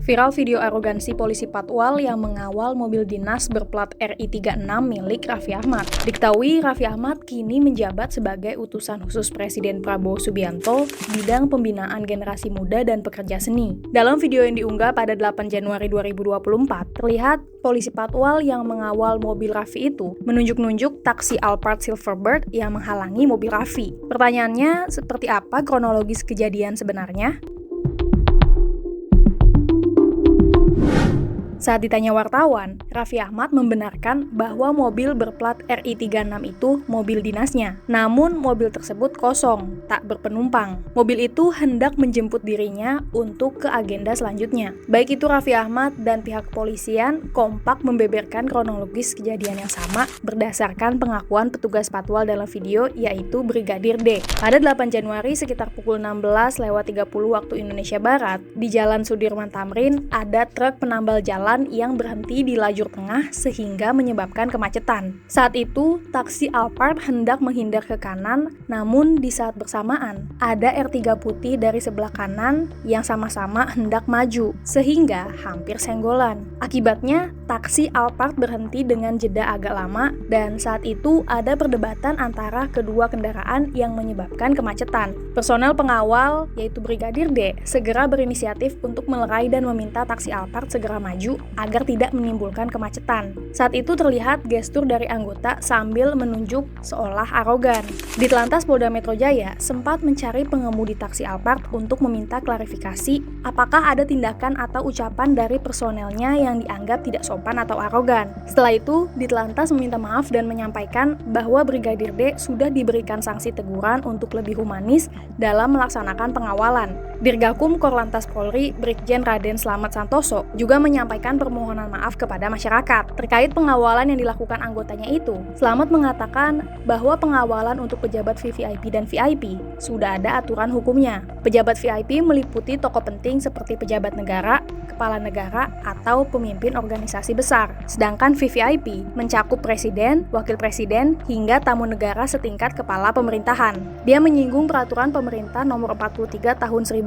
Viral video arogansi polisi Patwal yang mengawal mobil dinas berplat RI36 milik Raffi Ahmad. Diketahui Raffi Ahmad kini menjabat sebagai utusan khusus Presiden Prabowo Subianto bidang pembinaan generasi muda dan pekerja seni. Dalam video yang diunggah pada 8 Januari 2024, terlihat polisi Patwal yang mengawal mobil Raffi itu menunjuk-nunjuk taksi Alphard Silverbird yang menghalangi mobil Raffi. Pertanyaannya, seperti apa kronologis kejadian sebenarnya? Saat ditanya wartawan, Raffi Ahmad membenarkan bahwa mobil berplat RI36 itu mobil dinasnya. Namun, mobil tersebut kosong, tak berpenumpang. Mobil itu hendak menjemput dirinya untuk ke agenda selanjutnya. Baik itu Raffi Ahmad dan pihak kepolisian kompak membeberkan kronologis kejadian yang sama berdasarkan pengakuan petugas Patwal dalam video, yaitu Brigadir D. Pada 8 Januari sekitar pukul 16.30 waktu Indonesia Barat, di Jalan Sudirman Tamrin, ada truk penambal jalan yang berhenti di lajur tengah sehingga menyebabkan kemacetan. Saat itu, taksi Alphard hendak menghindar ke kanan, namun di saat bersamaan, ada R3 putih dari sebelah kanan yang sama-sama hendak maju, sehingga hampir senggolan. Akibatnya, taksi Alphard berhenti dengan jeda agak lama, dan saat itu ada perdebatan antara kedua kendaraan yang menyebabkan kemacetan. Personel pengawal, yaitu Brigadir D, segera berinisiatif untuk melerai dan meminta taksi Alphard segera maju agar tidak menimbulkan kemacetan. Saat itu terlihat gestur dari anggota sambil menunjuk seolah arogan. Di Telantas Polda Metro Jaya sempat mencari pengemudi taksi Alphard untuk meminta klarifikasi apakah ada tindakan atau ucapan dari personelnya yang dianggap tidak sopan atau arogan. Setelah itu, di Telantas meminta maaf dan menyampaikan bahwa Brigadir D sudah diberikan sanksi teguran untuk lebih humanis dalam melaksanakan pengawalan. Dirgakum Korlantas Polri, Brigjen Raden Slamet Santoso, juga menyampaikan permohonan maaf kepada masyarakat. Terkait pengawalan yang dilakukan anggotanya itu, Slamet mengatakan bahwa pengawalan untuk pejabat VVIP dan VIP sudah ada aturan hukumnya. Pejabat VIP meliputi tokoh penting seperti pejabat negara, kepala negara, atau pemimpin organisasi besar. Sedangkan VVIP mencakup presiden, wakil presiden, hingga tamu negara setingkat kepala pemerintahan. Dia menyinggung peraturan pemerintah nomor 43 tahun 1993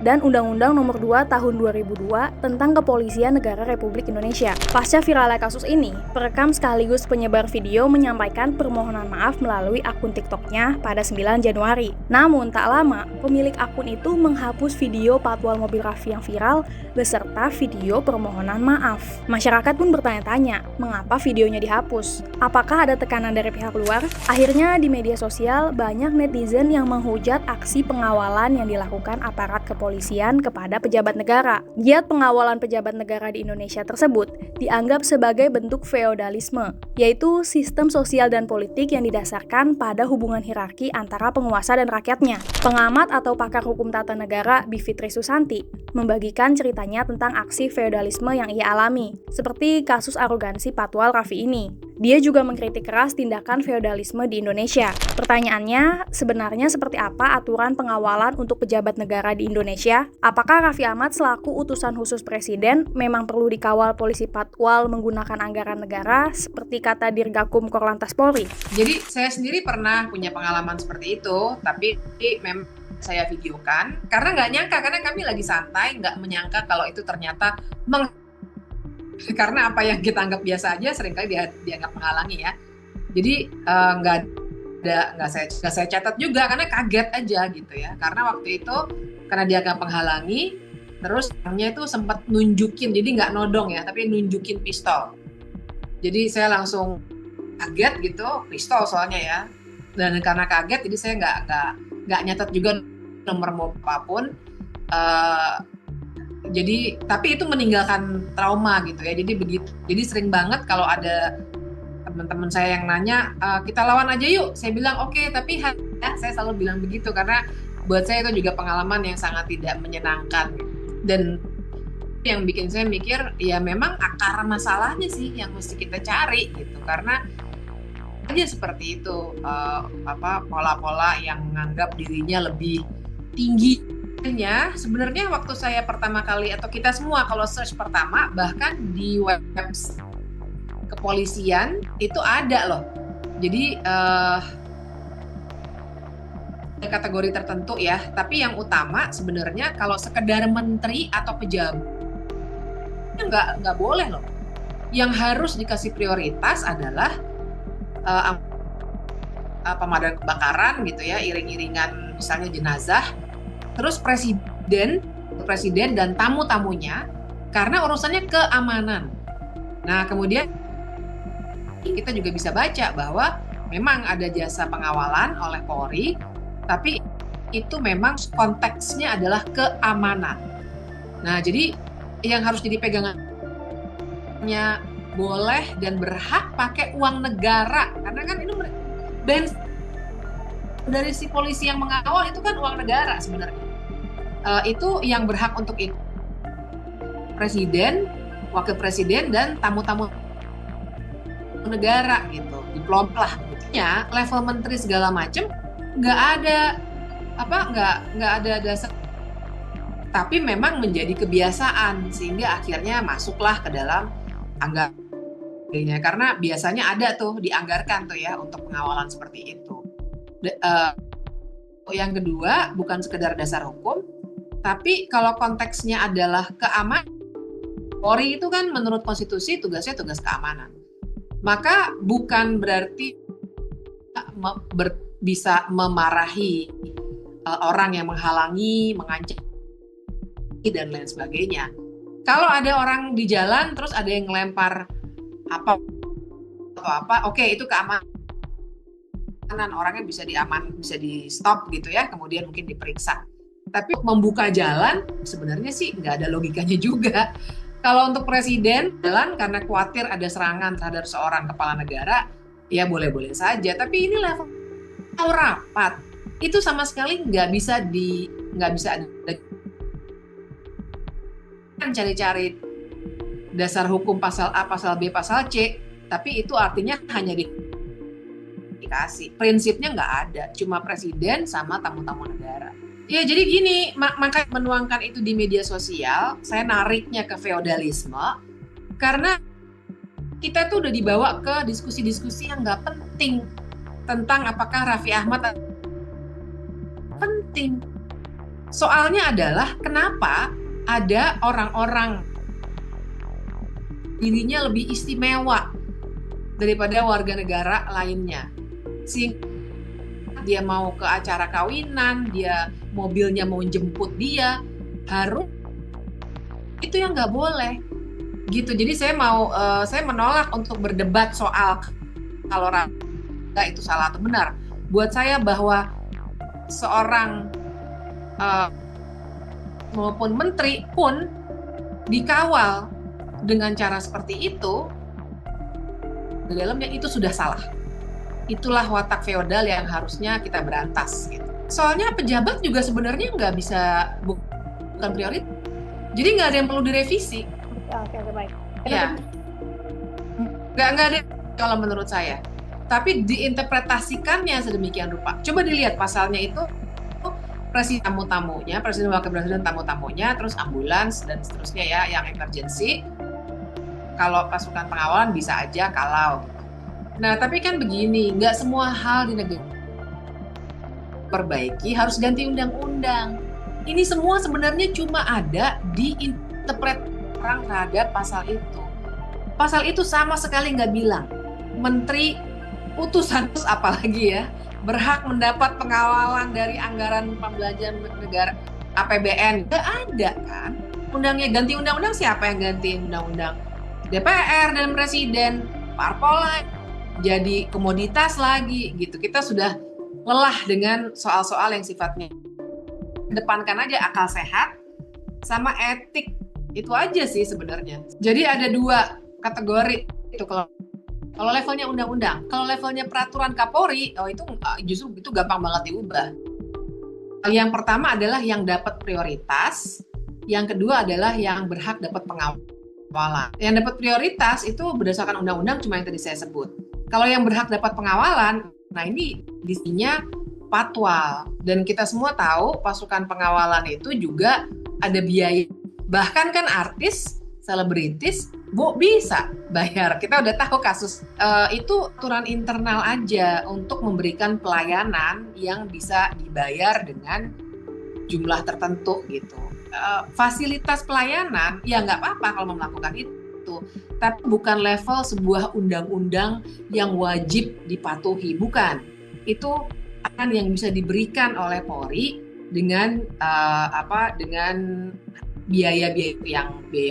dan Undang-Undang nomor 2 tahun 2002 tentang Kepolisian Negara Republik Indonesia. Pasca viralnya kasus ini, perekam sekaligus penyebar video menyampaikan permohonan maaf melalui akun TikTok-nya pada 9 Januari. Namun tak lama, pemilik akun itu menghapus video Patwal mobil Raffi yang viral beserta video permohonan maaf. Masyarakat pun bertanya-tanya, mengapa videonya dihapus? Apakah ada tekanan dari pihak luar? Akhirnya di media sosial banyak netizen yang menghujat aksi pengawalan yang dilakukan aparat kepolisian kepada pejabat negara. Giat pengawalan pejabat negara di Indonesia tersebut dianggap sebagai bentuk feodalisme, yaitu sistem sosial dan politik yang didasarkan pada hubungan hierarki antara penguasa dan rakyatnya. Pengamat atau pakar hukum tata negara Bivitri Susanti membagikan ceritanya tentang aksi feodalisme yang ia alami, seperti kasus arogansi Patwal Raffi ini. Dia juga mengkritik keras tindakan feodalisme di Indonesia. Pertanyaannya, sebenarnya seperti apa aturan pengawalan untuk pejabat negara di Indonesia? Apakah Raffi Ahmad selaku utusan khusus presiden memang perlu dikawal polisi Patwal menggunakan anggaran negara seperti kata Dirgakum Korlantas Polri? Jadi saya sendiri pernah punya pengalaman seperti itu, tapi memang saya videokan karena nggak nyangka, karena kami lagi santai, nggak menyangka kalau itu ternyata karena apa yang kita anggap biasa aja seringkali dianggap menghalangi ya. Jadi nggak saya catat juga karena kaget aja gitu ya. Karena waktu itu karena dianggap menghalangi, terus orangnya itu sempat nunjukin, jadi nggak nodong ya, tapi nunjukin pistol. Jadi saya langsung kaget gitu, pistol soalnya ya. Dan karena kaget, jadi saya nggak nyatet juga nomor mobil apapun. Jadi tapi itu meninggalkan trauma gitu ya. Jadi begitu. Jadi sering banget kalau ada teman-teman saya yang nanya, kita lawan aja yuk. Saya bilang oke, tapi ya, saya selalu bilang begitu karena buat saya itu juga pengalaman yang sangat tidak menyenangkan. Dan yang bikin saya mikir, ya memang akar masalahnya sih yang mesti kita cari gitu. Karena aja seperti itu, pola-pola yang menganggap dirinya lebih tinggi. Sebenarnya waktu saya pertama kali atau kita semua kalau search pertama, bahkan di web kepolisian itu ada loh. Jadi kategori tertentu ya, tapi yang utama sebenarnya kalau sekedar menteri atau pejabat nggak boleh loh. Yang harus dikasih prioritas adalah pemadam kebakaran gitu ya, iring-iringan misalnya jenazah, terus presiden dan tamu-tamunya, karena urusannya keamanan. Nah, kemudian kita juga bisa baca bahwa memang ada jasa pengawalan oleh Polri, tapi itu memang konteksnya adalah keamanan. Nah, jadi yang harus jadi pegangannya boleh dan berhak pakai uang negara, karena kan ini dari si polisi yang mengawal itu kan uang negara sebenarnya. Itu yang berhak untuk itu presiden, wakil presiden, dan tamu-tamu negara gitu, diplom lah. Ya, level menteri segala macam nggak ada dasar, tapi memang menjadi kebiasaan sehingga akhirnya masuklah ke dalam anggarannya, karena biasanya ada tuh dianggarkan tuh ya untuk pengawalan seperti itu. Yang kedua, bukan sekedar dasar hukum, tapi kalau konteksnya adalah keamanan, Polri itu kan menurut konstitusi tugasnya tugas keamanan. Maka bukan berarti bisa memarahi orang yang menghalangi, mengancam dan lain sebagainya. Kalau ada orang di jalan terus ada yang ngelempar apa, oke, itu keamanan, orangnya bisa di stop gitu ya, kemudian mungkin diperiksa. Tapi membuka jalan sebenarnya sih nggak ada logikanya juga. Kalau untuk presiden jalan karena khawatir ada serangan terhadap seorang kepala negara, ya boleh-boleh saja. Tapi ini level rapat, itu sama sekali nggak bisa ada kan cari-cari dasar hukum pasal A, pasal B, pasal C, tapi itu artinya hanya dikasih. Prinsipnya nggak ada, cuma presiden sama tamu-tamu negara. Ya jadi gini, makanya menuangkan itu di media sosial, saya nariknya ke feodalisme, karena kita tuh udah dibawa ke diskusi-diskusi yang nggak penting tentang apakah Raffi Ahmad penting. Soalnya adalah kenapa ada orang-orang dirinya lebih istimewa daripada warga negara lainnya. Dia mau ke acara kawinan, dia mobilnya mau jemput dia, harus itu yang nggak boleh gitu. Jadi saya menolak untuk berdebat soal kalau raga itu salah atau benar. Buat saya bahwa seorang maupun menteri pun dikawal dengan cara seperti itu, di dalamnya itu sudah salah. Itulah watak feodal yang harusnya kita berantas gitu. Soalnya pejabat juga sebenarnya nggak bisa, bukan prioritas. Jadi nggak ada yang perlu direvisi. Oke, baik. Ya, nggak ada kalau menurut saya. Tapi diinterpretasikannya sedemikian rupa. Coba dilihat pasalnya itu, presiden tamu-tamunya, presiden wakil presiden tamu-tamunya, terus ambulans dan seterusnya ya, yang emergency. Kalau pasukan pengawalan bisa aja kalau. Nah, tapi kan begini, nggak semua hal di negara perbaiki harus ganti undang-undang. Ini semua sebenarnya cuma ada di interpretasi orang terhadap pasal itu. Pasal itu sama sekali nggak bilang menteri utusan apalagi ya berhak mendapat pengawalan dari anggaran pembelanjaan negara APBN. Nggak ada kan? Undangnya ganti undang-undang, siapa yang ganti undang-undang? DPR dan presiden, parpol jadi komoditas lagi gitu. Kita sudah lelah dengan soal-soal yang sifatnya depankan aja akal sehat sama etik, itu aja sih sebenarnya. Jadi ada dua kategori itu kalau levelnya undang-undang. Kalau levelnya peraturan Kapolri, itu justru itu gampang banget diubah. Yang pertama adalah yang dapat prioritas, yang kedua adalah yang berhak dapat pengawalan. Yang dapat prioritas itu berdasarkan undang-undang cuma yang tadi saya sebut. Kalau yang berhak dapat pengawalan, nah ini isinya patwal. Dan kita semua tahu pasukan pengawalan itu juga ada biaya. Bahkan kan artis, selebritis Bu, bisa bayar. Kita udah tahu kasus itu aturan internal aja untuk memberikan pelayanan yang bisa dibayar dengan jumlah tertentu gitu. Fasilitas pelayanan ya nggak apa-apa kalau mau melakukan itu, tapi bukan level sebuah undang-undang yang wajib dipatuhi, bukan. Itu akan yang bisa diberikan oleh Polri dengan dengan biaya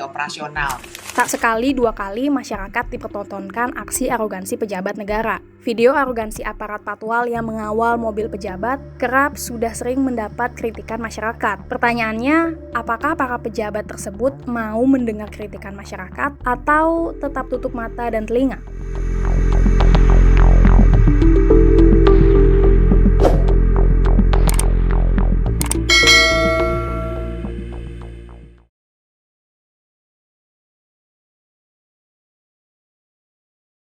operasional. Tak sekali dua kali masyarakat dipertontonkan aksi arogansi pejabat negara. Video arogansi aparat patwal yang mengawal mobil pejabat kerap sudah sering mendapat kritikan masyarakat. Pertanyaannya, apakah para pejabat tersebut mau mendengar kritikan masyarakat atau tetap tutup mata dan telinga?